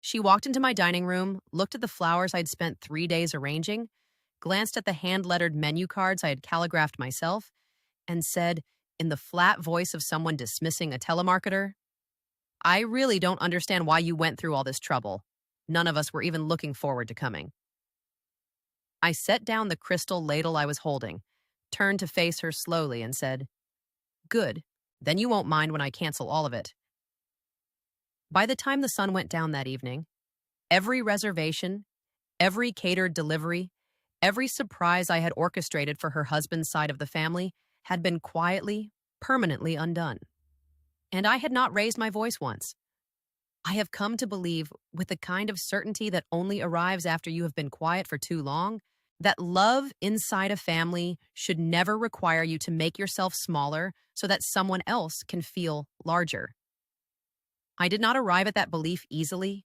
She walked into my dining room, looked at the flowers I'd spent 3 days arranging, glanced at the hand-lettered menu cards I had calligraphed myself, and said, in the flat voice of someone dismissing a telemarketer, "I really don't understand why you went through all this trouble. None of us were even looking forward to coming." I set down the crystal ladle I was holding, turned to face her slowly, and said, "Good. Then you won't mind when I cancel all of it." By the time the sun went down that evening, every reservation, every catered delivery, every surprise I had orchestrated for her husband's side of the family had been quietly, permanently undone. And I had not raised my voice once. I have come to believe, with the kind of certainty that only arrives after you have been quiet for too long, that love inside a family should never require you to make yourself smaller so that someone else can feel larger. I did not arrive at that belief easily.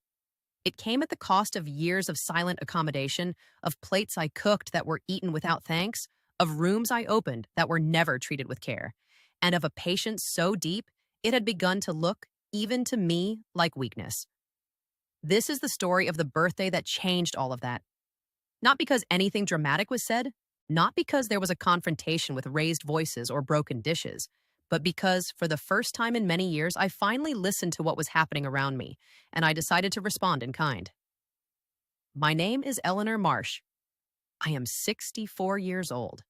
It came at the cost of years of silent accommodation, of plates I cooked that were eaten without thanks, of rooms I opened that were never treated with care, and of a patience so deep it had begun to look, even to me, like weakness. This is the story of the birthday that changed all of that. Not because anything dramatic was said, not because there was a confrontation with raised voices or broken dishes, but because, for the first time in many years, I finally listened to what was happening around me, and I decided to respond in kind. My name is Eleanor Marsh. I am 64 years old.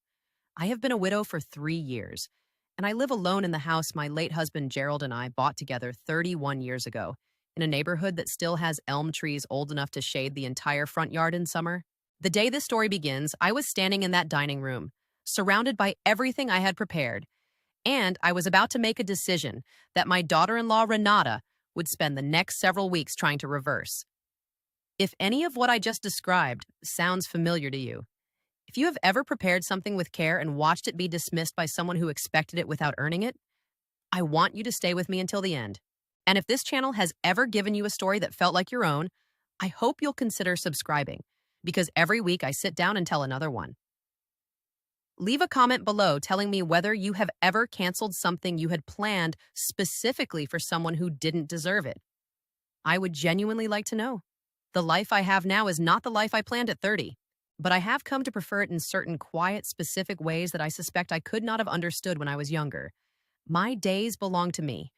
I have been a widow for 3 years, and I live alone in the house my late husband Gerald and I bought together 31 years ago, in a neighborhood that still has elm trees old enough to shade the entire front yard in summer. The day this story begins, I was standing in that dining room, surrounded by everything I had prepared, and I was about to make a decision that my daughter-in-law Renata would spend the next several weeks trying to reverse. If any of what I just described sounds familiar to you, if you have ever prepared something with care and watched it be dismissed by someone who expected it without earning it, I want you to stay with me until the end. And if this channel has ever given you a story that felt like your own, I hope you'll consider subscribing, because every week I sit down and tell another one. Leave a comment below telling me whether you have ever canceled something you had planned specifically for someone who didn't deserve it. I would genuinely like to know. The life I have now is not the life I planned at 30, but I have come to prefer it in certain quiet, specific ways that I suspect I could not have understood when I was younger. My days belong to me.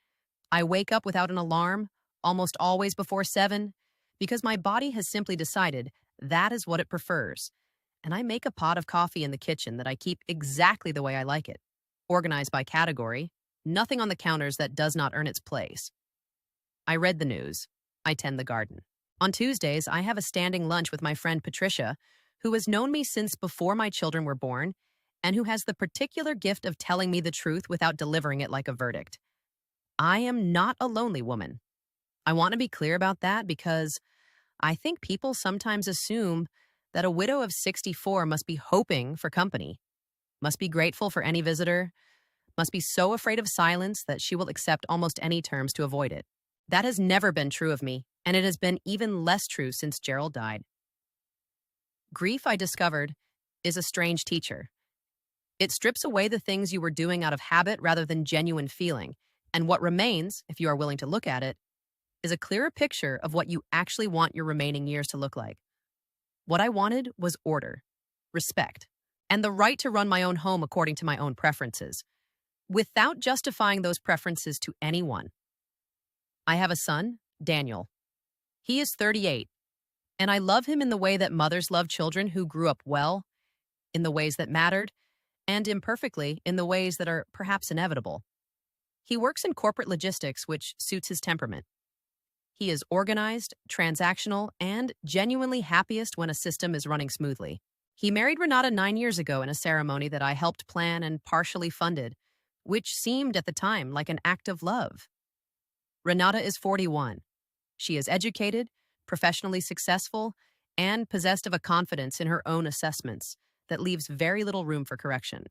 I wake up without an alarm, almost always before 7, because my body has simply decided that is what it prefers. And I make a pot of coffee in the kitchen that I keep exactly the way I like it, organized by category, nothing on the counters that does not earn its place. I read the news. I tend the garden. On Tuesdays, I have a standing lunch with my friend Patricia, who has known me since before my children were born, and who has the particular gift of telling me the truth without delivering it like a verdict. I am not a lonely woman. I want to be clear about that because I think people sometimes assume that a widow of 64 must be hoping for company, must be grateful for any visitor, must be so afraid of silence that she will accept almost any terms to avoid it. That has never been true of me, and it has been even less true since Gerald died. Grief, I discovered, is a strange teacher. It strips away the things you were doing out of habit rather than genuine feeling, and what remains, if you are willing to look at it, is a clearer picture of what you actually want your remaining years to look like. What I wanted was order, respect, and the right to run my own home according to my own preferences, without justifying those preferences to anyone. I have a son, Daniel. He is 38, and I love him in the way that mothers love children who grew up well, in the ways that mattered, and imperfectly in the ways that are perhaps inevitable. He works in corporate logistics, which suits his temperament. He is organized, transactional, and genuinely happiest when a system is running smoothly. He married Renata 9 years ago in a ceremony that I helped plan and partially funded, which seemed at the time like an act of love. Renata is 41. She is educated, professionally successful, and possessed of a confidence in her own assessments that leaves very little room for correction.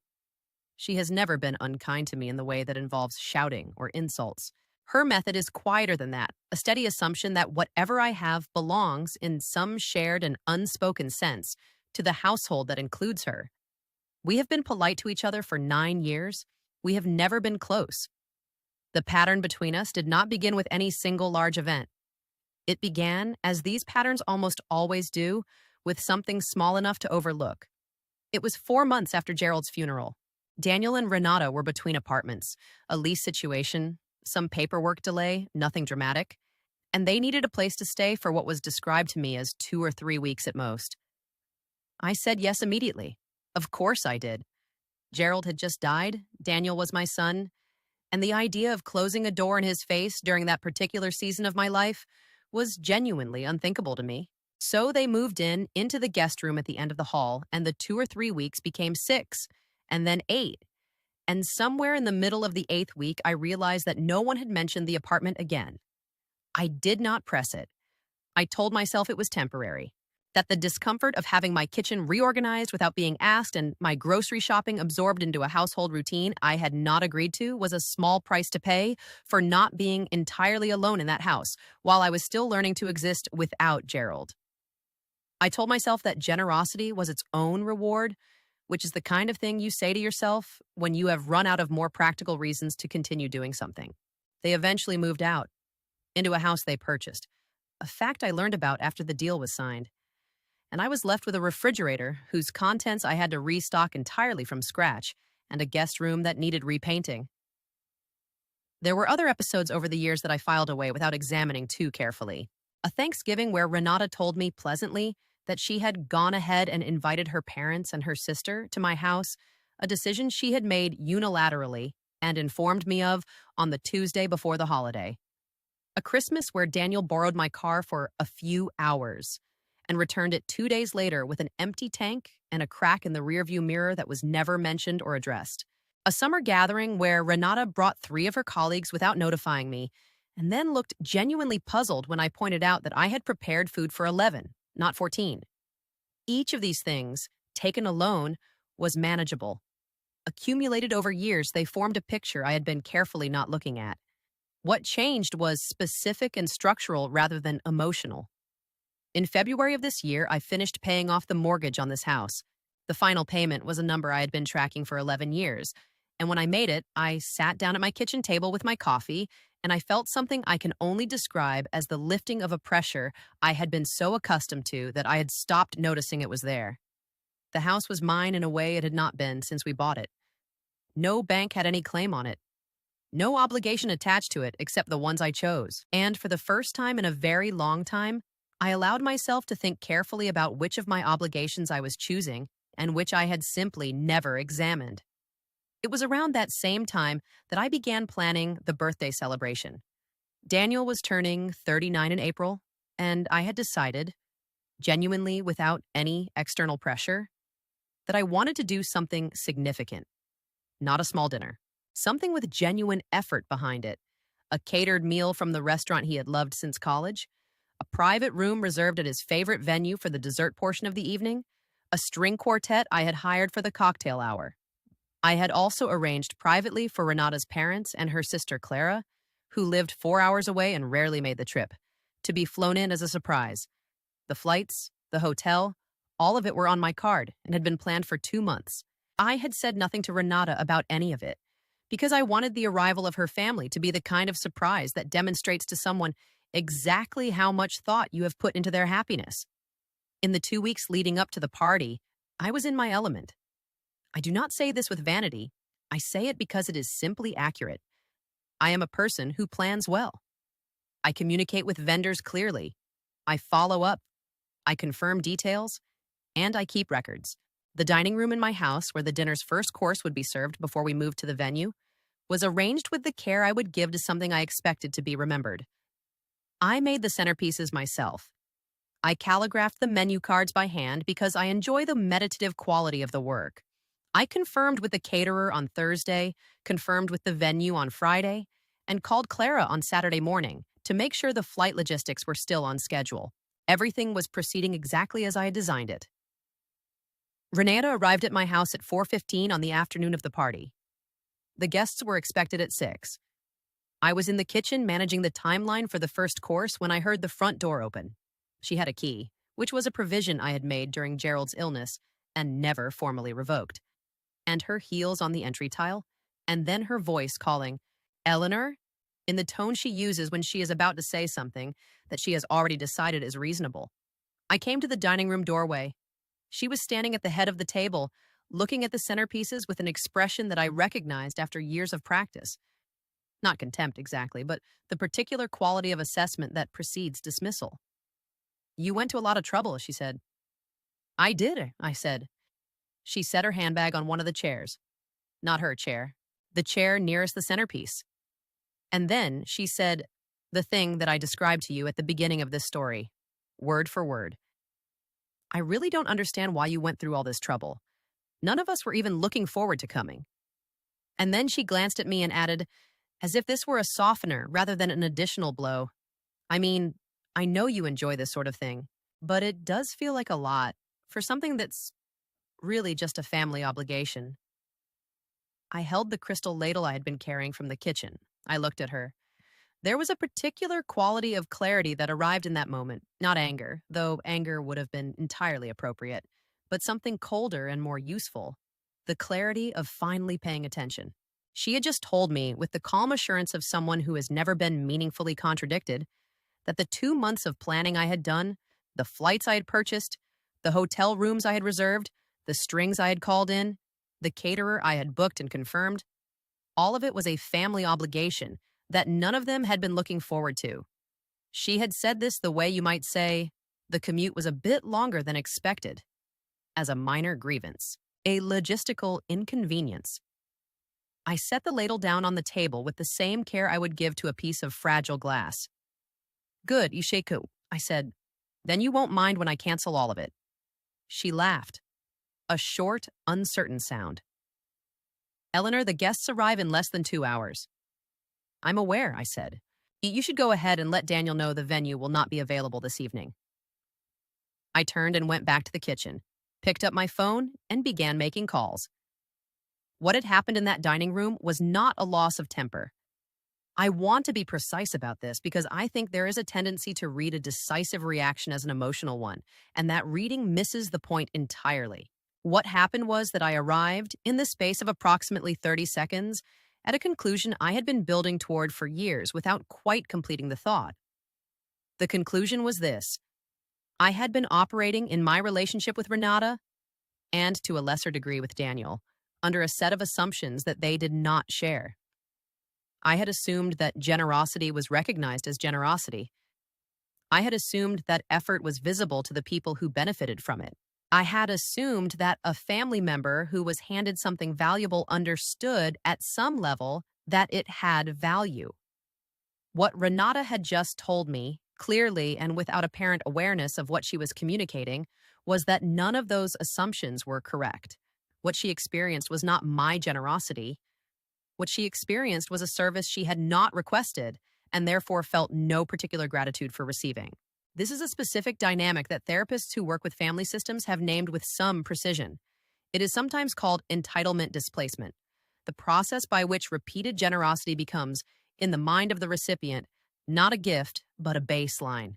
She has never been unkind to me in the way that involves shouting or insults. Her method is quieter than that, a steady assumption that whatever I have belongs, in some shared and unspoken sense, to the household that includes her. We have been polite to each other for 9 years. We have never been close. The pattern between us did not begin with any single large event. It began, as these patterns almost always do, with something small enough to overlook. It was 4 months after Gerald's funeral. Daniel and Renata were between apartments, a lease situation, some paperwork delay, nothing dramatic, and they needed a place to stay for what was described to me as 2 or 3 weeks at most. I said yes immediately. Of course I did. Gerald had just died, Daniel was my son, and the idea of closing a door in his face during that particular season of my life was genuinely unthinkable to me. So they moved into the guest room at the end of the hall, and the 2 or 3 weeks became 6, and then 8. And somewhere in the middle of the 8th week, I realized that no one had mentioned the apartment again. I did not press it. I told myself it was temporary, that the discomfort of having my kitchen reorganized without being asked and my grocery shopping absorbed into a household routine I had not agreed to was a small price to pay for not being entirely alone in that house while I was still learning to exist without Gerald. I told myself that generosity was its own reward, which is the kind of thing you say to yourself when you have run out of more practical reasons to continue doing something. They eventually moved out, into a house they purchased, a fact I learned about after the deal was signed. And I was left with a refrigerator whose contents I had to restock entirely from scratch, and a guest room that needed repainting. There were other episodes over the years that I filed away without examining too carefully. A Thanksgiving where Renata told me pleasantly that she had gone ahead and invited her parents and her sister to my house, a decision she had made unilaterally and informed me of on the Tuesday before the holiday. A Christmas where Daniel borrowed my car for a few hours and returned it 2 days later with an empty tank and a crack in the rearview mirror that was never mentioned or addressed. A summer gathering where Renata brought 3 of her colleagues without notifying me and then looked genuinely puzzled when I pointed out that I had prepared food for 11, not 14. Each of these things, taken alone, was manageable. Accumulated over years, they formed a picture I had been carefully not looking at. What changed was specific and structural rather than emotional. In February of this year, I finished paying off the mortgage on this house. The final payment was a number I had been tracking for 11 years. And when I made it, I sat down at my kitchen table with my coffee, and I felt something I can only describe as the lifting of a pressure I had been so accustomed to that I had stopped noticing it was there. The house was mine in a way it had not been since we bought it. No bank had any claim on it. No obligation attached to it except the ones I chose. And for the first time in a very long time, I allowed myself to think carefully about which of my obligations I was choosing and which I had simply never examined. It was around that same time that I began planning the birthday celebration. Daniel was turning 39 in April, and I had decided, genuinely without any external pressure, that I wanted to do something significant. Not a small dinner. Something with genuine effort behind it. A catered meal from the restaurant he had loved since college. A private room reserved at his favorite venue for the dessert portion of the evening. A string quartet I had hired for the cocktail hour. I had also arranged privately for Renata's parents and her sister Clara, who lived 4 hours away and rarely made the trip, to be flown in as a surprise. The flights, the hotel, all of it were on my card and had been planned for 2 months. I had said nothing to Renata about any of it, because I wanted the arrival of her family to be the kind of surprise that demonstrates to someone exactly how much thought you have put into their happiness. In the 2 weeks leading up to the party, I was in my element. I do not say this with vanity. I say it because it is simply accurate. I am a person who plans well. I communicate with vendors clearly. I follow up. I confirm details. And I keep records. The dining room in my house, where the dinner's first course would be served before we moved to the venue, was arranged with the care I would give to something I expected to be remembered. I made the centerpieces myself. I calligraphed the menu cards by hand because I enjoy the meditative quality of the work. I confirmed with the caterer on Thursday, confirmed with the venue on Friday, and called Clara on Saturday morning to make sure the flight logistics were still on schedule. Everything was proceeding exactly as I had designed it. Renata arrived at my house at 4:15 on the afternoon of the party. The guests were expected at 6. I was in the kitchen managing the timeline for the first course when I heard the front door open. She had a key, which was a provision I had made during Gerald's illness and never formally revoked. And her heels on the entry tile, and then her voice calling, "Eleanor?" in the tone she uses when she is about to say something that she has already decided is reasonable. I came to the dining room doorway. She was standing at the head of the table, looking at the centerpieces with an expression that I recognized after years of practice. Not contempt exactly, but the particular quality of assessment that precedes dismissal. "You went to a lot of trouble," she said. "I did," I said. She set her handbag on one of the chairs. Not her chair, the chair nearest the centerpiece. And then she said the thing that I described to you at the beginning of this story, word for word. "I really don't understand why you went through all this trouble. None of us were even looking forward to coming." And then she glanced at me and added, as if this were a softener rather than an additional blow, "I mean, I know you enjoy this sort of thing, but it does feel like a lot for something that's really just a family obligation." I held the crystal ladle I had been carrying from the kitchen. I looked at her. There was a particular quality of clarity that arrived in that moment, not anger, though anger would have been entirely appropriate, but something colder and more useful, the clarity of finally paying attention. She had just told me, with the calm assurance of someone who has never been meaningfully contradicted, that the 2 months of planning I had done, the flights I had purchased, the hotel rooms I had reserved, the strings I had called in, the caterer I had booked and confirmed, all of it was a family obligation that none of them had been looking forward to. She had said this the way you might say, the commute was a bit longer than expected, as a minor grievance, a logistical inconvenience. I set the ladle down on the table with the same care I would give to a piece of fragile glass. "Good, Isheku," I said. "Then you won't mind when I cancel all of it." She laughed. A short, uncertain sound. "Eleanor, the guests arrive in less than 2 hours." "I'm aware," I said. "You should go ahead and let Daniel know the venue will not be available this evening." I turned and went back to the kitchen, picked up my phone, and began making calls. What had happened in that dining room was not a loss of temper. I want to be precise about this because I think there is a tendency to read a decisive reaction as an emotional one, and that reading misses the point entirely. What happened was that I arrived, in the space of approximately 30 seconds, at a conclusion I had been building toward for years without quite completing the thought. The conclusion was this: I had been operating in my relationship with Renata, and to a lesser degree with Daniel, under a set of assumptions that they did not share. I had assumed that generosity was recognized as generosity. I had assumed that effort was visible to the people who benefited from it. I had assumed that a family member who was handed something valuable understood at some level that it had value. What Renata had just told me, clearly and without apparent awareness of what she was communicating, was that none of those assumptions were correct. What she experienced was not my generosity. What she experienced was a service she had not requested and therefore felt no particular gratitude for receiving. This is a specific dynamic that therapists who work with family systems have named with some precision. It is sometimes called entitlement displacement, the process by which repeated generosity becomes, in the mind of the recipient, not a gift, but a baseline.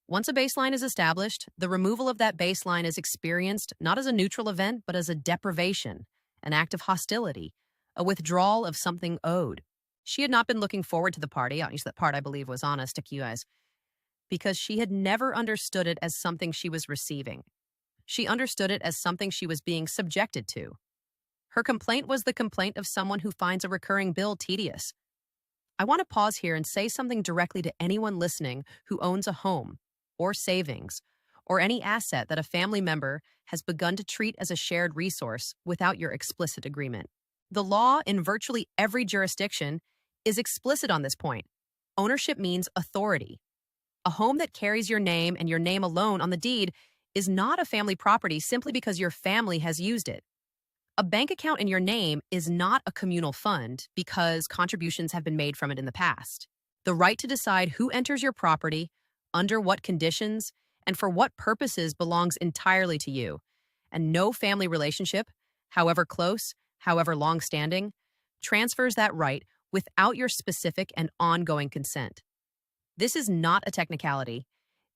Once a baseline is established, the removal of that baseline is experienced not as a neutral event, but as a deprivation, an act of hostility, a withdrawal of something owed. She had not been looking forward to the party, at least that part I believe was honest to you guys, because she had never understood it as something she was receiving. She understood it as something she was being subjected to. Her complaint was the complaint of someone who finds a recurring bill tedious. I want to pause here and say something directly to anyone listening who owns a home, or savings, or any asset that a family member has begun to treat as a shared resource without your explicit agreement. The law in virtually every jurisdiction is explicit on this point. Ownership means authority. A home that carries your name and your name alone on the deed is not a family property simply because your family has used it. A bank account in your name is not a communal fund because contributions have been made from it in the past. The right to decide who enters your property, under what conditions, and for what purposes belongs entirely to you, and no family relationship, however close, however long-standing, transfers that right without your specific and ongoing consent. This is not a technicality.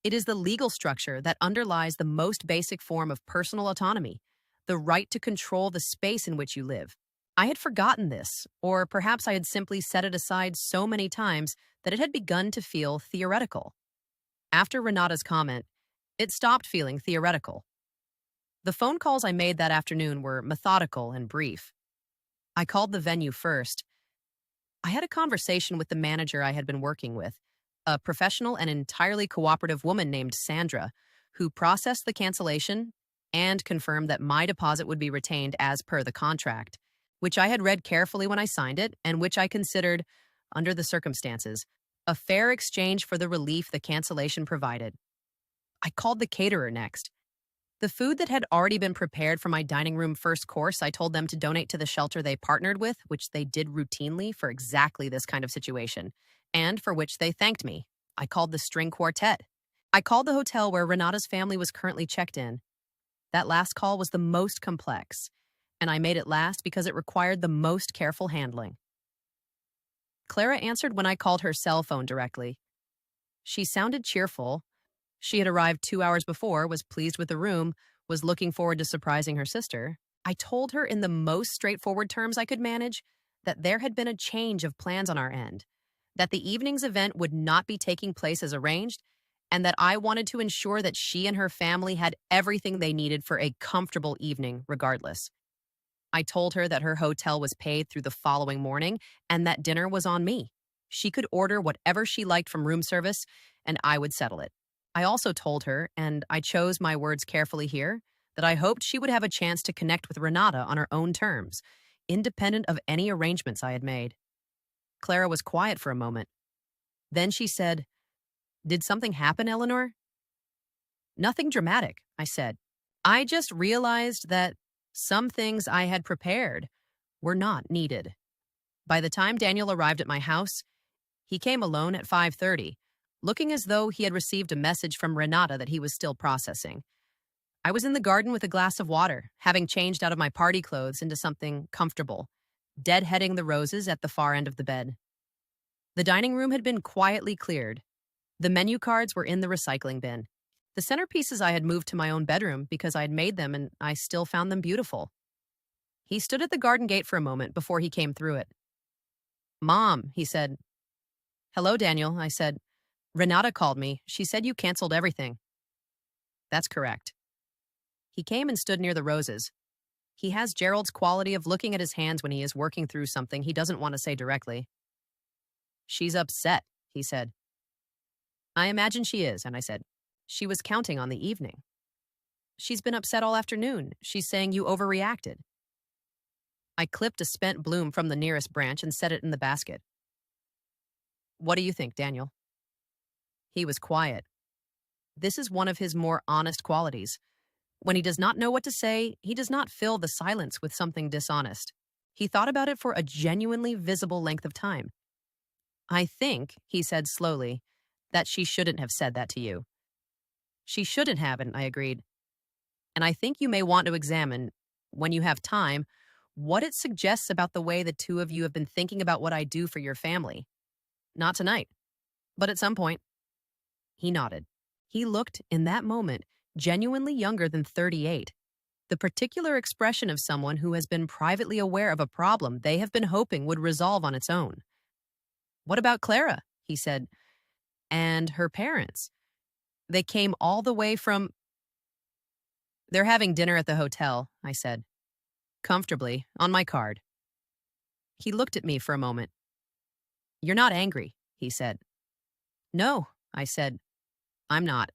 It is the legal structure that underlies the most basic form of personal autonomy, the right to control the space in which you live. I had forgotten this, or perhaps I had simply set it aside so many times that it had begun to feel theoretical. After Renata's comment, it stopped feeling theoretical. The phone calls I made that afternoon were methodical and brief. I called the venue first. I had a conversation with the manager I had been working with, a professional and entirely cooperative woman named Sandra, who processed the cancellation and confirmed that my deposit would be retained as per the contract, which I had read carefully when I signed it and which I considered, under the circumstances, a fair exchange for the relief the cancellation provided. I called the caterer next. The food that had already been prepared for my dining room first course, I told them to donate to the shelter they partnered with, which they did routinely for exactly this kind of situation, and for which they thanked me. I called the string quartet. I called the hotel where Renata's family was currently checked in. That last call was the most complex, and I made it last because it required the most careful handling. Clara answered when I called her cell phone directly. She sounded cheerful. She had arrived 2 hours before, was pleased with the room, was looking forward to surprising her sister. I told her in the most straightforward terms I could manage that there had been a change of plans on our end, that the evening's event would not be taking place as arranged, and that I wanted to ensure that she and her family had everything they needed for a comfortable evening regardless. I told her that her hotel was paid through the following morning and that dinner was on me. She could order whatever she liked from room service, and I would settle it. I also told her, and I chose my words carefully here, that I hoped she would have a chance to connect with Renata on her own terms, independent of any arrangements I had made. Clara was quiet for a moment. Then she said, "Did something happen, Eleanor?" "Nothing dramatic," I said. "I just realized that some things I had prepared were not needed." By the time Daniel arrived at my house, he came alone at 5:30, looking as though he had received a message from Renata that he was still processing. I was in the garden with a glass of water, having changed out of my party clothes into something comfortable, deadheading the roses at the far end of the bed. The dining room had been quietly cleared. The menu cards were in the recycling bin. The centerpieces I had moved to my own bedroom because I had made them and I still found them beautiful. He stood at the garden gate for a moment before he came through it. "Mom," he said. "Hello, Daniel," I said. "Renata called me. She said you canceled everything." "That's correct." He came and stood near the roses. He has Gerald's quality of looking at his hands when he is working through something he doesn't want to say directly. "She's upset," he said. "I imagine she is," and I said, "She was counting on the evening." "She's been upset all afternoon. She's saying you overreacted." I clipped a spent bloom from the nearest branch and set it in the basket. "What do you think, Daniel?" He was quiet. This is one of his more honest qualities. When he does not know what to say, he does not fill the silence with something dishonest. He thought about it for a genuinely visible length of time. "I think," he said slowly, "that she shouldn't have said that to you." "She shouldn't have," and I agreed. "And I think you may want to examine, when you have time, what it suggests about the way the two of you have been thinking about what I do for your family. Not tonight, but at some point." He nodded. He looked, in that moment, genuinely younger than 38. The particular expression of someone who has been privately aware of a problem they have been hoping would resolve on its own. "What about Clara?" he said. "And her parents? They came all the way from—" "They're having dinner at the hotel," I said. "Comfortably, on my card." He looked at me for a moment. "You're not angry," he said. "No," I said. "I'm not."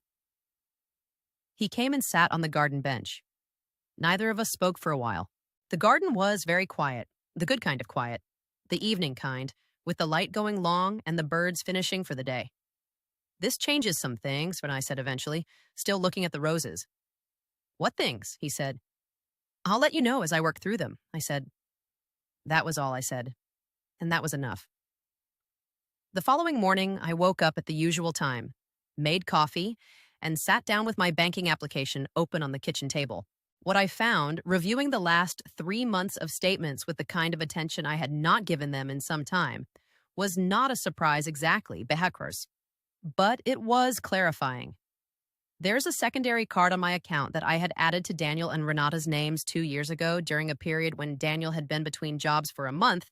He came and sat on the garden bench. Neither of us spoke for a while. The garden was very quiet, the good kind of quiet, the evening kind, with the light going long and the birds finishing for the day. "This changes some things," I said eventually, still looking at the roses. "What things?" he said. "I'll let you know as I work through them," I said. That was all I said, and that was enough. The following morning, I woke up at the usual time, made coffee, and sat down with my banking application open on the kitchen table. What I found, reviewing the last 3 months of statements with the kind of attention I had not given them in some time, was not a surprise exactly, behekers. But it was clarifying. There's a secondary card on my account that I had added to Daniel and Renata's names 2 years ago during a period when Daniel had been between jobs for a month,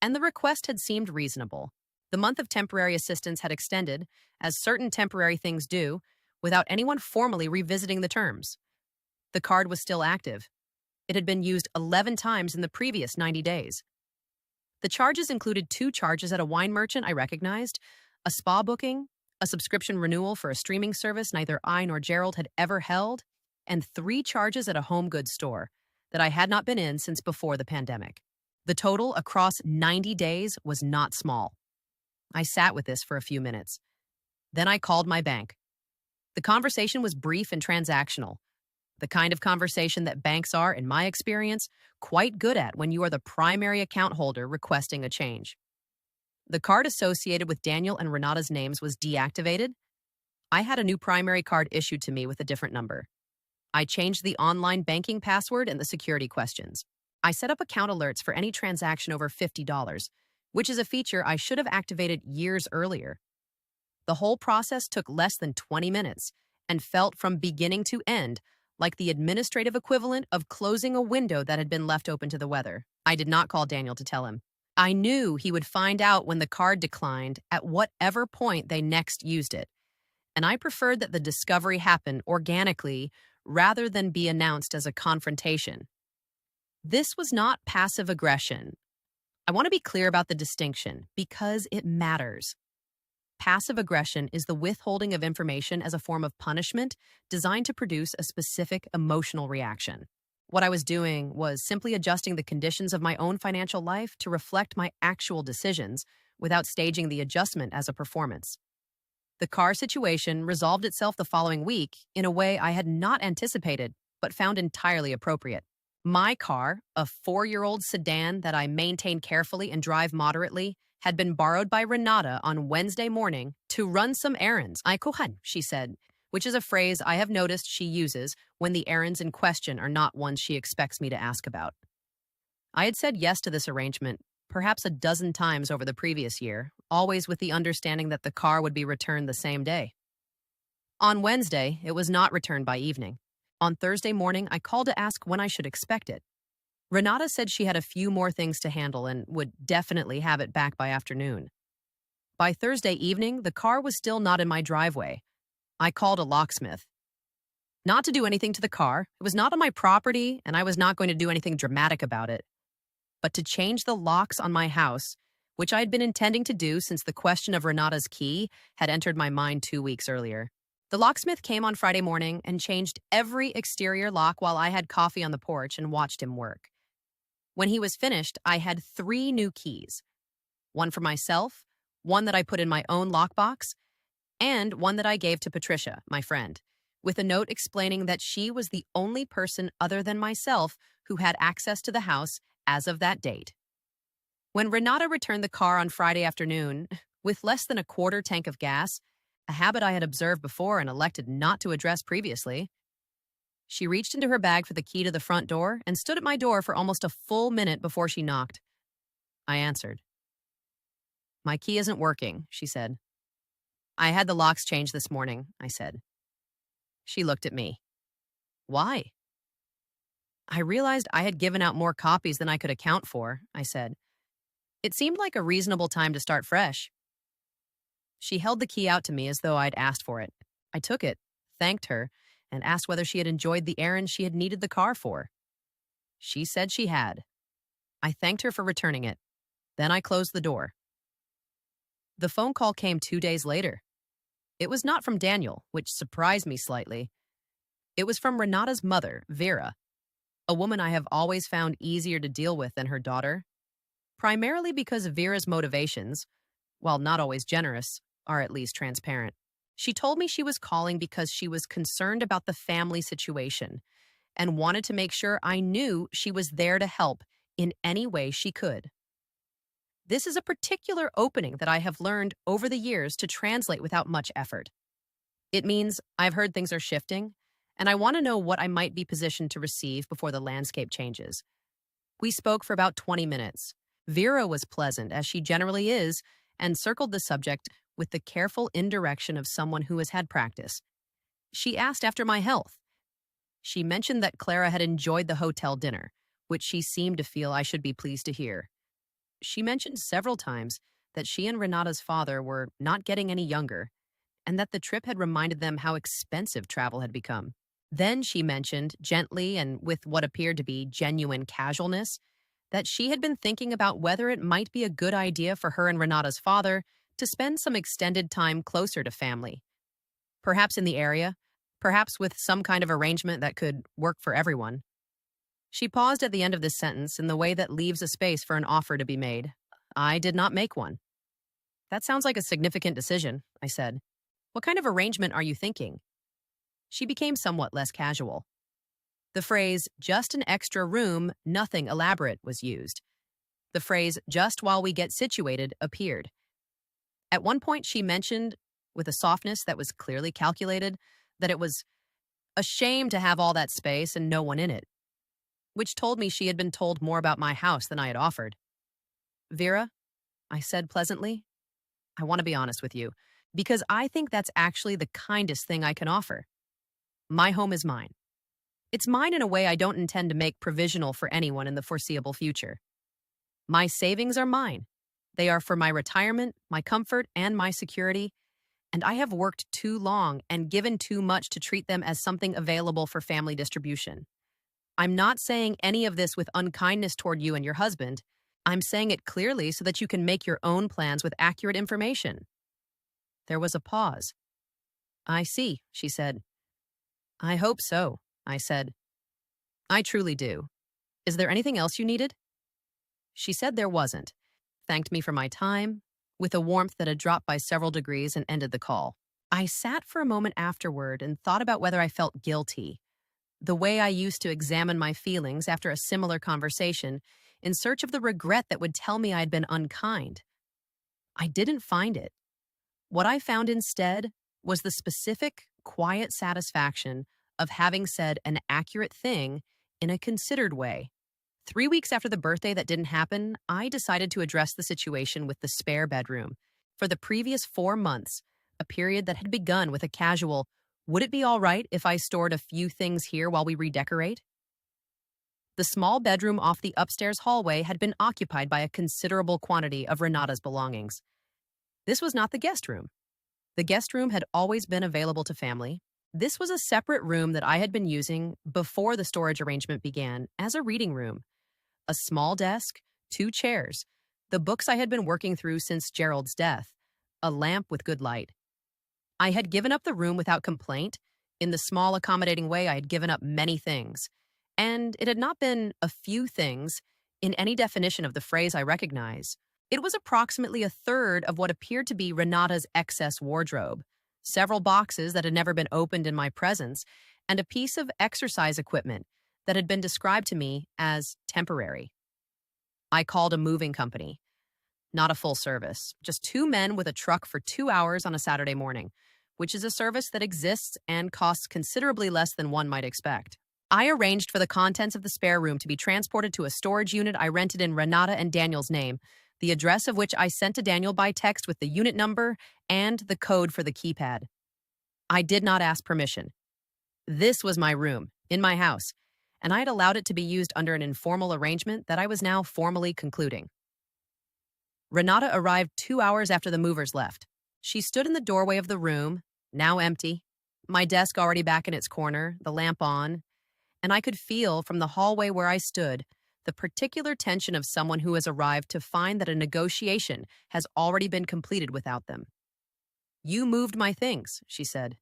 and the request had seemed reasonable. The month of temporary assistance had extended, as certain temporary things do, without anyone formally revisiting the terms. The card was still active. It had been used 11 times in the previous 90 days. The charges included 2 charges at a wine merchant I recognized, a spa booking, a subscription renewal for a streaming service neither I nor Gerald had ever held, and 3 charges at a home goods store that I had not been in since before the pandemic. The total across 90 days was not small. I sat with this for a few minutes. Then I called my bank. The conversation was brief and transactional, the kind of conversation that banks are, in my experience, quite good at when you are the primary account holder requesting a change. The card associated with Daniel and Renata's names was deactivated. I had a new primary card issued to me with a different number. I changed the online banking password and the security questions. I set up account alerts for any transaction over $50, which is a feature I should have activated years earlier. The whole process took less than 20 minutes and felt from beginning to end like the administrative equivalent of closing a window that had been left open to the weather. I did not call Daniel to tell him. I knew he would find out when the card declined at whatever point they next used it, and I preferred that the discovery happen organically rather than be announced as a confrontation. This was not passive aggression. I want to be clear about the distinction because it matters. Passive aggression is the withholding of information as a form of punishment designed to produce a specific emotional reaction. What I was doing was simply adjusting the conditions of my own financial life to reflect my actual decisions without staging the adjustment as a performance. The car situation resolved itself the following week in a way I had not anticipated, but found entirely appropriate. My car, a 4-year-old sedan that I maintain carefully and drive moderately, had been borrowed by Renata on Wednesday morning to run some errands. Ay kuhan, she said, which is a phrase I have noticed she uses when the errands in question are not ones she expects me to ask about. I had said yes to this arrangement perhaps a dozen times over the previous year, always with the understanding that the car would be returned the same day. On Wednesday, it was not returned by evening. On Thursday morning, I called to ask when I should expect it. Renata said she had a few more things to handle and would definitely have it back by afternoon. By Thursday evening, the car was still not in my driveway. I called a locksmith. Not to do anything to the car, it was not on my property, and I was not going to do anything dramatic about it, but to change the locks on my house, which I had been intending to do since the question of Renata's key had entered my mind 2 weeks earlier. The locksmith came on Friday morning and changed every exterior lock while I had coffee on the porch and watched him work. When he was finished, I had 3 new keys. One for myself, one that I put in my own lockbox, and one that I gave to Patricia, my friend, with a note explaining that she was the only person other than myself who had access to the house as of that date. When Renata returned the car on Friday afternoon, with less than a quarter tank of gas, a habit I had observed before and elected not to address previously, she reached into her bag for the key to the front door and stood at my door for almost a full minute before she knocked. I answered. "My key isn't working," she said. "I had the locks changed this morning," I said. She looked at me. "Why?" "I realized I had given out more copies than I could account for," I said. "It seemed like a reasonable time to start fresh." She held the key out to me as though I'd asked for it. I took it, thanked her, and asked whether she had enjoyed the errand she had needed the car for. She said she had. I thanked her for returning it. Then I closed the door. The phone call came 2 days later. It was not from Daniel, which surprised me slightly. It was from Renata's mother, Vera, a woman I have always found easier to deal with than her daughter, primarily because Vera's motivations, while not always generous, are at least transparent. She told me she was calling because she was concerned about the family situation and wanted to make sure I knew she was there to help in any way she could. This is a particular opening that I have learned over the years to translate without much effort. It means I've heard things are shifting, and I want to know what I might be positioned to receive before the landscape changes. We spoke for about 20 minutes. Vera was pleasant, as she generally is, and circled the subject with the careful indirection of someone who has had practice. She asked after my health. She mentioned that Clara had enjoyed the hotel dinner, which she seemed to feel I should be pleased to hear. She mentioned several times that she and Renata's father were not getting any younger, and that the trip had reminded them how expensive travel had become. Then she mentioned, gently and with what appeared to be genuine casualness, that she had been thinking about whether it might be a good idea for her and Renata's father to spend some extended time closer to family, perhaps in the area, perhaps with some kind of arrangement that could work for everyone. She paused at the end of this sentence in the way that leaves a space for an offer to be made. I did not make one. That sounds like a significant decision, I said. What kind of arrangement are you thinking? She became somewhat less casual. The phrase, just an extra room, nothing elaborate, was used. The phrase, just while we get situated, appeared. At one point, she mentioned, with a softness that was clearly calculated, that it was a shame to have all that space and no one in it, which told me she had been told more about my house than I had offered. Vera, I said pleasantly, I want to be honest with you, because I think that's actually the kindest thing I can offer. My home is mine. It's mine in a way I don't intend to make provisional for anyone in the foreseeable future. My savings are mine. They are for my retirement, my comfort, and my security, and I have worked too long and given too much to treat them as something available for family distribution. I'm not saying any of this with unkindness toward you and your husband. I'm saying it clearly so that you can make your own plans with accurate information. There was a pause. I see, she said. I hope so, I said. I truly do. Is there anything else you needed? She said there wasn't, thanked me for my time, with a warmth that had dropped by several degrees, and ended the call. I sat for a moment afterward and thought about whether I felt guilty, the way I used to examine my feelings after a similar conversation in search of the regret that would tell me I'd been unkind. I didn't find it. What I found instead was the specific, quiet satisfaction of having said an accurate thing in a considered way. 3 weeks after the birthday that didn't happen, I decided to address the situation with the spare bedroom. For the previous 4 months, a period that had begun with a casual, would it be all right if I stored a few things here while we redecorate? The small bedroom off the upstairs hallway had been occupied by a considerable quantity of Renata's belongings. This was not the guest room. The guest room had always been available to family. This was a separate room that I had been using before the storage arrangement began as a reading room. A small desk, 2 chairs, the books I had been working through since Gerald's death, a lamp with good light. I had given up the room without complaint. In the small, accommodating way I had given up many things. And it had not been a few things in any definition of the phrase I recognize. It was approximately a third of what appeared to be Renata's excess wardrobe, several boxes that had never been opened in my presence, and a piece of exercise equipment that had been described to me as temporary. I called a moving company. Not a full service, just 2 men with a truck for 2 hours on a Saturday morning, which is a service that exists and costs considerably less than one might expect. I arranged for the contents of the spare room to be transported to a storage unit I rented in Renata and Daniel's name, the address of which I sent to Daniel by text with the unit number and the code for the keypad. I did not ask permission. This was my room, in my house, and I had allowed it to be used under an informal arrangement that I was now formally concluding. Renata arrived 2 hours after the movers left. She stood in the doorway of the room, now empty, my desk already back in its corner, the lamp on, and I could feel from the hallway where I stood the particular tension of someone who has arrived to find that a negotiation has already been completed without them. You moved my things, she said.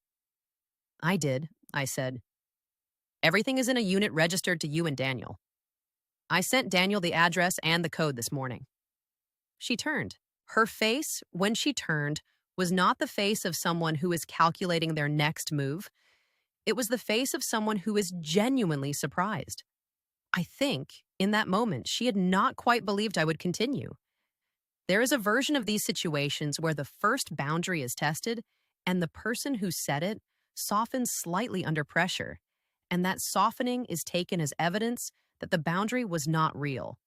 I did, I said. Everything is in a unit registered to you and Daniel. I sent Daniel the address and the code this morning. She turned. Her face, when she turned, was not the face of someone who is calculating their next move. It was the face of someone who is genuinely surprised. I think, in that moment, she had not quite believed I would continue. There is a version of these situations where the first boundary is tested, and the person who set it softens slightly under pressure, and that softening is taken as evidence that the boundary was not real.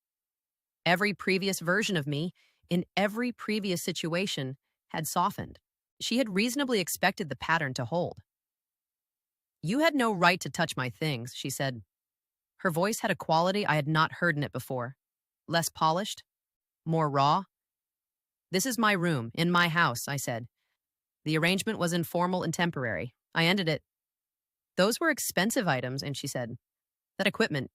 Every previous version of me, in every previous situation, had softened. She had reasonably expected the pattern to hold. You had no right to touch my things, she said. Her voice had a quality I had not heard in it before. Less polished, more raw. This is my room, in my house, I said. The arrangement was informal and temporary. I ended it. Those were expensive items, and she said. That equipment,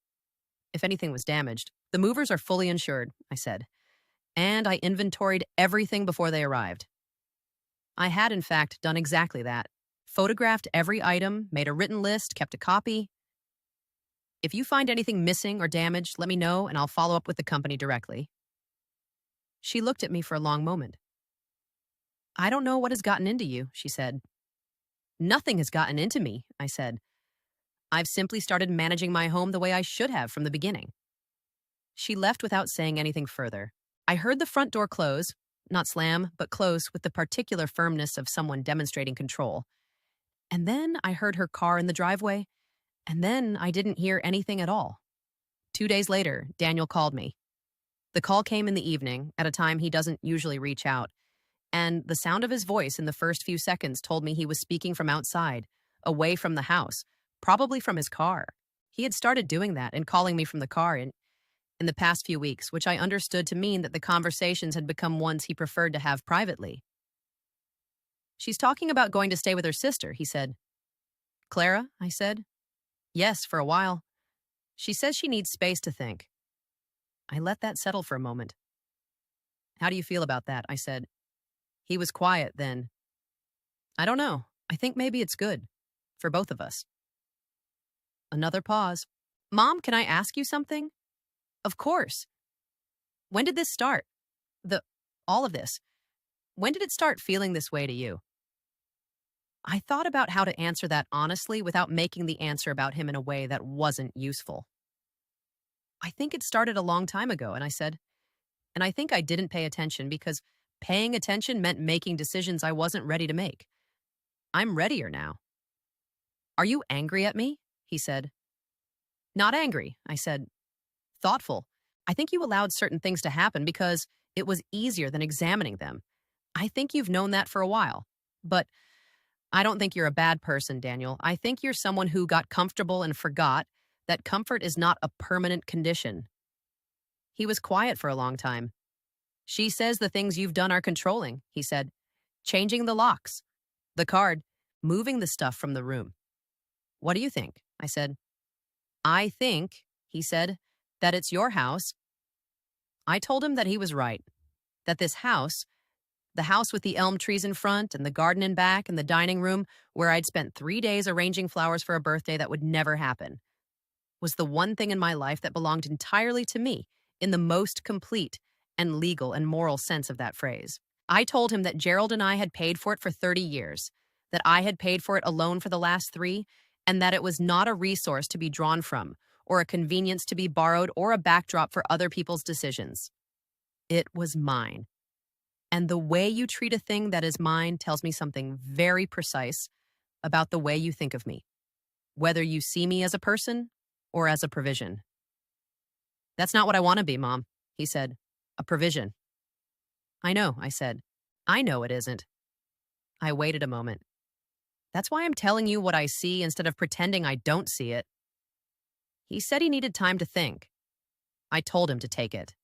if anything was damaged. The movers are fully insured, I said. And I inventoried everything before they arrived. I had, in fact, done exactly that. Photographed every item, made a written list, kept a copy. If you find anything missing or damaged, let me know and I'll follow up with the company directly. She looked at me for a long moment. I don't know what has gotten into you, she said. Nothing has gotten into me, I said. I've simply started managing my home the way I should have from the beginning. She left without saying anything further. I heard the front door close, not slam, but close with the particular firmness of someone demonstrating control. And then I heard her car in the driveway, and then I didn't hear anything at all. 2 days later, Daniel called me. The call came in the evening, at a time he doesn't usually reach out, and the sound of his voice in the first few seconds told me he was speaking from outside, away from the house, probably from his car. He had started doing that and calling me from the car in the past few weeks, which I understood to mean that the conversations had become ones he preferred to have privately. She's talking about going to stay with her sister, he said. Clara, I said. Yes, for a while. She says she needs space to think. I let that settle for a moment. How do you feel about that? I said. He was quiet then. I don't know. I think maybe it's good. For both of us. Another pause. Mom, can I ask you something? Of course. When did this start? All of this. When did it start feeling this way to you? I thought about how to answer that honestly without making the answer about him in a way that wasn't useful. I think it started a long time ago, and I said, and I think I didn't pay attention because paying attention meant making decisions I wasn't ready to make. I'm readier now. Are you angry at me? He said. Not angry, I said. Thoughtful. I think you allowed certain things to happen because it was easier than examining them. I think you've known that for a while. But I don't think you're a bad person, Daniel. I think you're someone who got comfortable and forgot that comfort is not a permanent condition. He was quiet for a long time. She says the things you've done are controlling, he said. Changing the locks, the card, moving the stuff from the room. What do you think? I said. I think, he said, that it's your house. I told him that he was right, that this house, the house with the elm trees in front and the garden in back and the dining room where I'd spent 3 days arranging flowers for a birthday that would never happen, was the one thing in my life that belonged entirely to me in the most complete and legal and moral sense of that phrase. I told him that Gerald and I had paid for it for 30 years, that I had paid for it alone for the last 3, and that it was not a resource to be drawn from, or a convenience to be borrowed, or a backdrop for other people's decisions. It was mine. And the way you treat a thing that is mine tells me something very precise about the way you think of me, whether you see me as a person or as a provision. That's not what I want to be, Mom, he said. A provision. I know, I said. I know it isn't. I waited a moment. That's why I'm telling you what I see instead of pretending I don't see it. He said he needed time to think. I told him to take it.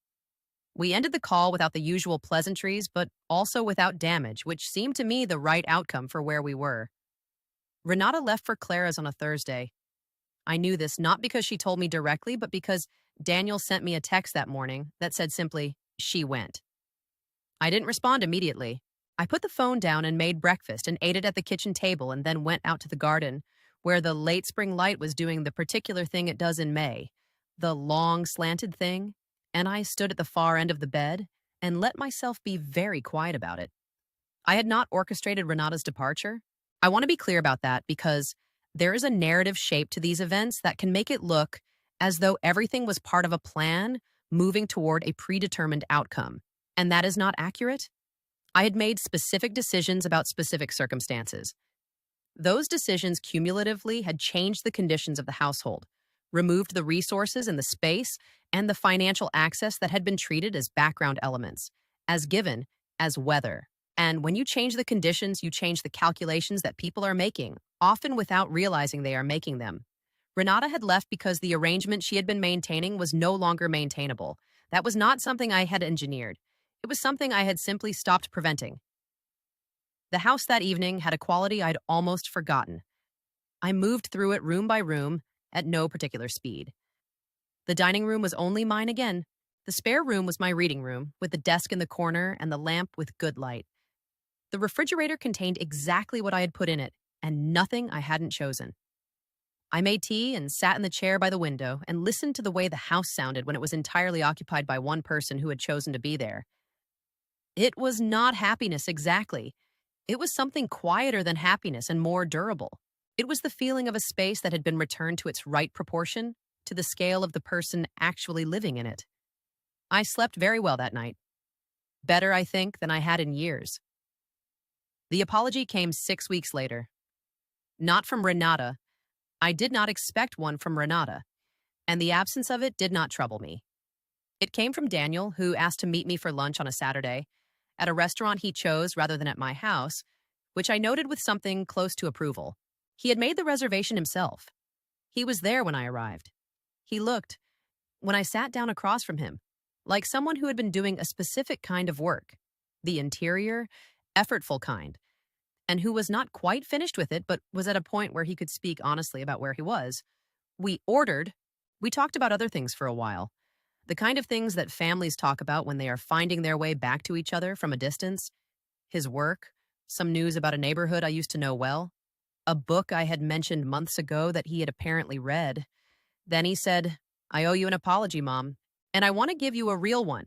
We ended the call without the usual pleasantries, but also without damage, which seemed to me the right outcome for where we were. Renata left for Clara's on a Thursday. I knew this not because she told me directly, but because Daniel sent me a text that morning that said simply, she went. I didn't respond immediately. I put the phone down and made breakfast and ate it at the kitchen table and then went out to the garden, where the late spring light was doing the particular thing it does in May, the long slanted thing, and I stood at the far end of the bed and let myself be very quiet about it. I had not orchestrated Renata's departure. I want to be clear about that because there is a narrative shape to these events that can make it look as though everything was part of a plan moving toward a predetermined outcome, and that is not accurate. I had made specific decisions about specific circumstances. Those decisions cumulatively had changed the conditions of the household, removed the resources and the space and the financial access that had been treated as background elements, as given, as weather. And when you change the conditions, you change the calculations that people are making, often without realizing they are making them. Renata had left because the arrangement she had been maintaining was no longer maintainable. That was not something I had engineered. It was something I had simply stopped preventing. The house that evening had a quality I'd almost forgotten. I moved through it room by room at no particular speed. The dining room was only mine again. The spare room was my reading room, with the desk in the corner and the lamp with good light. The refrigerator contained exactly what I had put in it, and nothing I hadn't chosen. I made tea and sat in the chair by the window and listened to the way the house sounded when it was entirely occupied by one person who had chosen to be there. It was not happiness exactly. It was something quieter than happiness and more durable. It was the feeling of a space that had been returned to its right proportion, to the scale of the person actually living in it. I slept very well that night. Better, I think, than I had in years. The apology came 6 weeks later. Not from Renata. I did not expect one from Renata, and the absence of it did not trouble me. It came from Daniel, who asked to meet me for lunch on a Saturday, at a restaurant he chose rather than at my house, which I noted with something close to approval. He had made the reservation himself. He was there when I arrived. He looked, when I sat down across from him, like someone who had been doing a specific kind of work, the interior, effortful kind, and who was not quite finished with it but was at a point where he could speak honestly about where he was. We ordered. We talked about other things for a while. The kind of things that families talk about when they are finding their way back to each other from a distance. His work, some news about a neighborhood I used to know well, a book I had mentioned months ago that he had apparently read. Then he said, "I owe you an apology, Mom, and I want to give you a real one,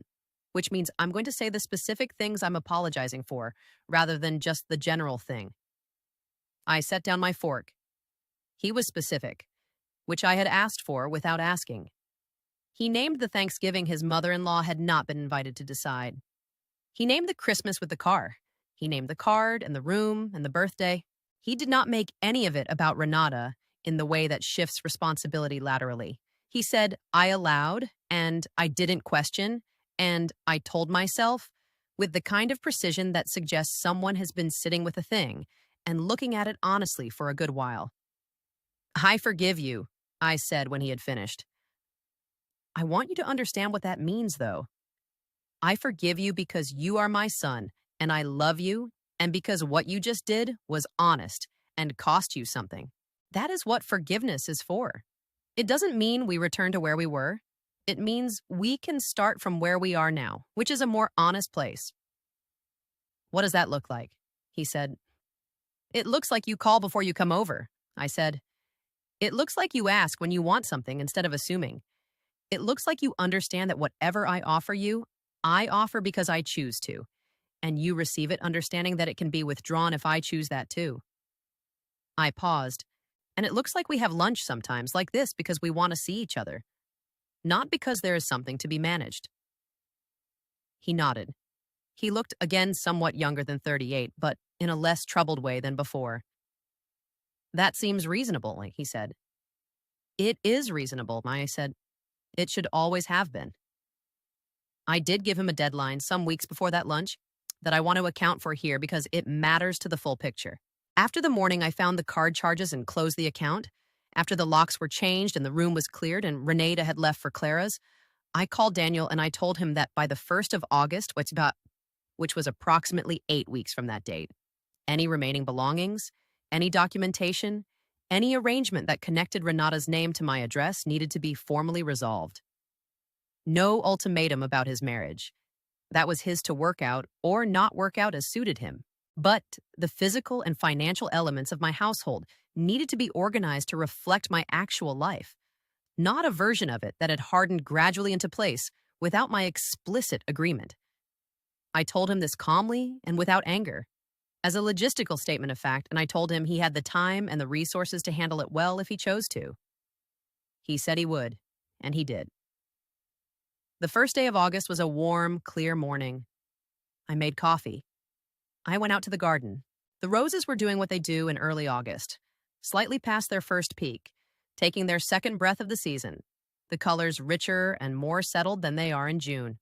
which means I'm going to say the specific things I'm apologizing for, rather than just the general thing." I set down my fork. He was specific, which I had asked for without asking. He named the Thanksgiving his mother-in-law had not been invited to decide. He named the Christmas with the car. He named the card and the room and the birthday. He did not make any of it about Renata in the way that shifts responsibility laterally. He said, "I allowed," and "I didn't question," and "I told myself," with the kind of precision that suggests someone has been sitting with a thing and looking at it honestly for a good while. "I forgive you," I said when he had finished. "I want you to understand what that means, though. I forgive you because you are my son, and I love you, and because what you just did was honest and cost you something. That is what forgiveness is for. It doesn't mean we return to where we were. It means we can start from where we are now, which is a more honest place." "What does that look like?" he said. "It looks like you call before you come over," I said. "It looks like you ask when you want something instead of assuming. It looks like you understand that whatever I offer you, I offer because I choose to, and you receive it understanding that it can be withdrawn if I choose that too." I paused, and it looks like we have lunch sometimes like this because we want to see each other, not because there is something to be managed. He nodded. He looked again somewhat younger than 38, but in a less troubled way than before. "That seems reasonable," he said. "It is reasonable," I said. "It should always have been." I did give him a deadline some weeks before that lunch that I want to account for here because it matters to the full picture. After the morning I found the card charges and closed the account, after the locks were changed and the room was cleared and Renata had left for Clara's, I called Daniel and I told him that by the 1st of August, which was approximately 8 weeks from that date, any remaining belongings, any documentation, any arrangement that connected Renata's name to my address needed to be formally resolved. No ultimatum about his marriage. That was his to work out or not work out as suited him. But the physical and financial elements of my household needed to be organized to reflect my actual life, not a version of it that had hardened gradually into place without my explicit agreement. I told him this calmly and without anger, as a logistical statement of fact, and I told him he had the time and the resources to handle it well if he chose to. He said he would, and he did. The first day of August was a warm, clear morning. I made coffee. I went out to the garden. The roses were doing what they do in early August, slightly past their first peak, taking their second breath of the season, the colors richer and more settled than they are in June.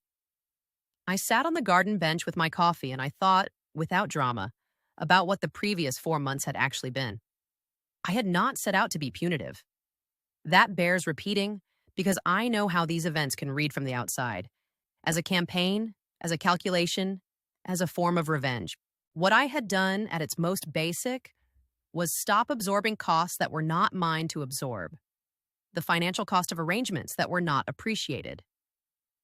I sat on the garden bench with my coffee and I thought, without drama, about what the previous 4 months had actually been. I had not set out to be punitive. That bears repeating because I know how these events can read from the outside. As a campaign, as a calculation, as a form of revenge. What I had done at its most basic was stop absorbing costs that were not mine to absorb, the financial cost of arrangements that were not appreciated,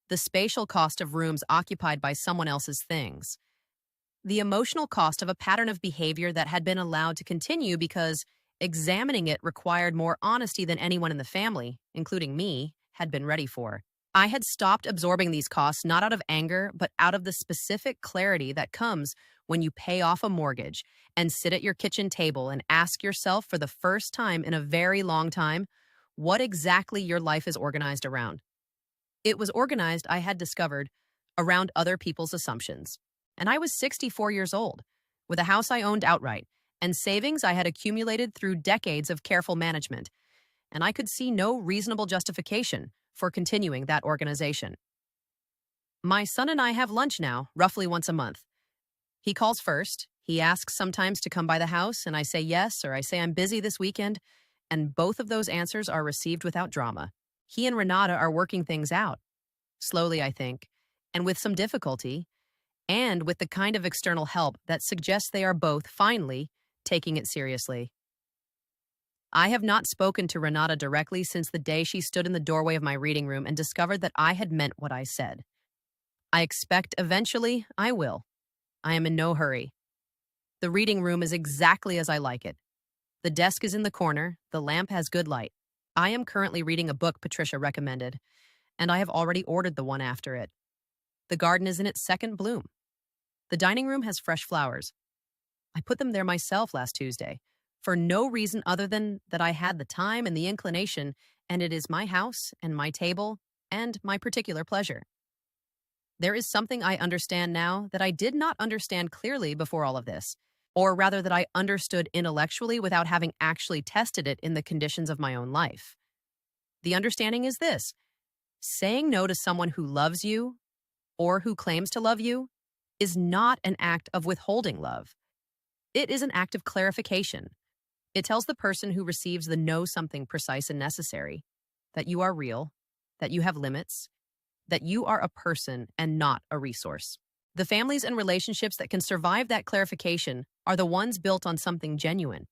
the spatial cost of rooms occupied by someone else's things, the emotional cost of a pattern of behavior that had been allowed to continue because examining it required more honesty than anyone in the family, including me, had been ready for. I had stopped absorbing these costs not out of anger, but out of the specific clarity that comes when you pay off a mortgage and sit at your kitchen table and ask yourself for the first time in a very long time what exactly your life is organized around. It was organized, I had discovered, around other people's assumptions. And I was 64 years old, with a house I owned outright, and savings I had accumulated through decades of careful management, and I could see no reasonable justification for continuing that organization. My son and I have lunch now, roughly once a month. He calls first. He asks sometimes to come by the house, and I say yes, or I say I'm busy this weekend, and both of those answers are received without drama. He and Renata are working things out. Slowly, I think, and with some difficulty, and with the kind of external help that suggests they are both, finally, taking it seriously. I have not spoken to Renata directly since the day she stood in the doorway of my reading room and discovered that I had meant what I said. I expect eventually I will. I am in no hurry. The reading room is exactly as I like it. The desk is in the corner, the lamp has good light. I am currently reading a book Patricia recommended, and I have already ordered the one after it. The garden is in its second bloom. The dining room has fresh flowers. I put them there myself last Tuesday, for no reason other than that I had the time and the inclination, and it is my house and my table and my particular pleasure. There is something I understand now that I did not understand clearly before all of this, or rather that I understood intellectually without having actually tested it in the conditions of my own life. The understanding is this: saying no to someone who loves you or who claims to love you is not an act of withholding love. It is an act of clarification. It tells the person who receives the no something precise and necessary, that you are real, that you have limits, that you are a person and not a resource. The families and relationships that can survive that clarification are the ones built on something genuine.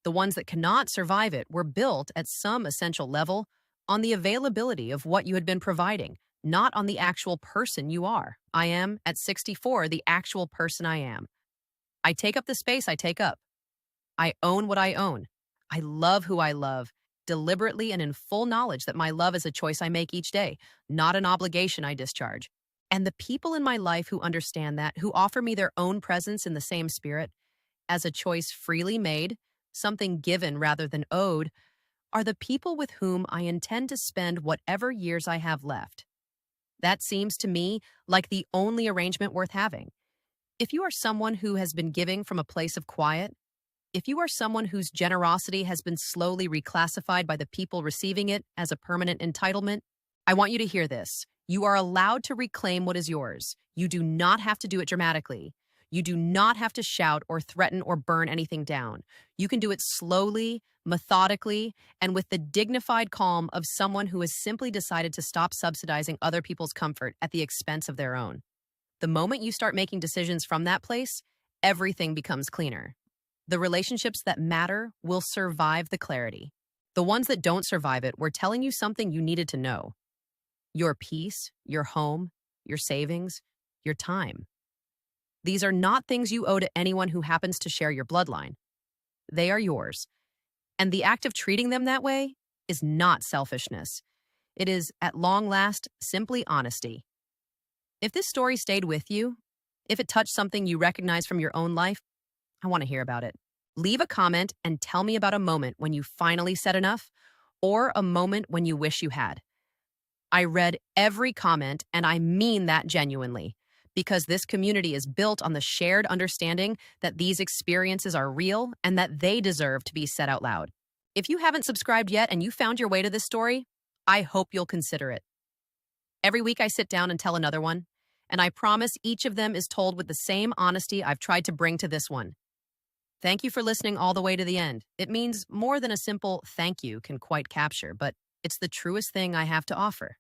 The ones that cannot survive it were built at some essential level on the availability of what you had been providing, not on the actual person you are. I am, at 64, the actual person I am. I take up the space I take up. I own what I own. I love who I love, deliberately and in full knowledge that my love is a choice I make each day, not an obligation I discharge. And the people in my life who understand that, who offer me their own presence in the same spirit, as a choice freely made, something given rather than owed, are the people with whom I intend to spend whatever years I have left. That seems to me like the only arrangement worth having. If you are someone who has been giving from a place of quiet, if you are someone whose generosity has been slowly reclassified by the people receiving it as a permanent entitlement, I want you to hear this. You are allowed to reclaim what is yours. You do not have to do it dramatically. You do not have to shout or threaten or burn anything down. You can do it slowly, methodically, and with the dignified calm of someone who has simply decided to stop subsidizing other people's comfort at the expense of their own. The moment you start making decisions from that place, everything becomes cleaner. The relationships that matter will survive the clarity. The ones that don't survive it were telling you something you needed to know. Your peace, your home, your savings, your time. These are not things you owe to anyone who happens to share your bloodline. They are yours. And the act of treating them that way is not selfishness. It is, at long last, simply honesty. If this story stayed with you, if it touched something you recognize from your own life, I want to hear about it. Leave a comment and tell me about a moment when you finally said enough, or a moment when you wish you had. I read every comment, and I mean that genuinely, because this community is built on the shared understanding that these experiences are real and that they deserve to be said out loud. If you haven't subscribed yet and you found your way to this story, I hope you'll consider it. Every week I sit down and tell another one, and I promise each of them is told with the same honesty I've tried to bring to this one. Thank you for listening all the way to the end. It means more than a simple thank you can quite capture, but it's the truest thing I have to offer.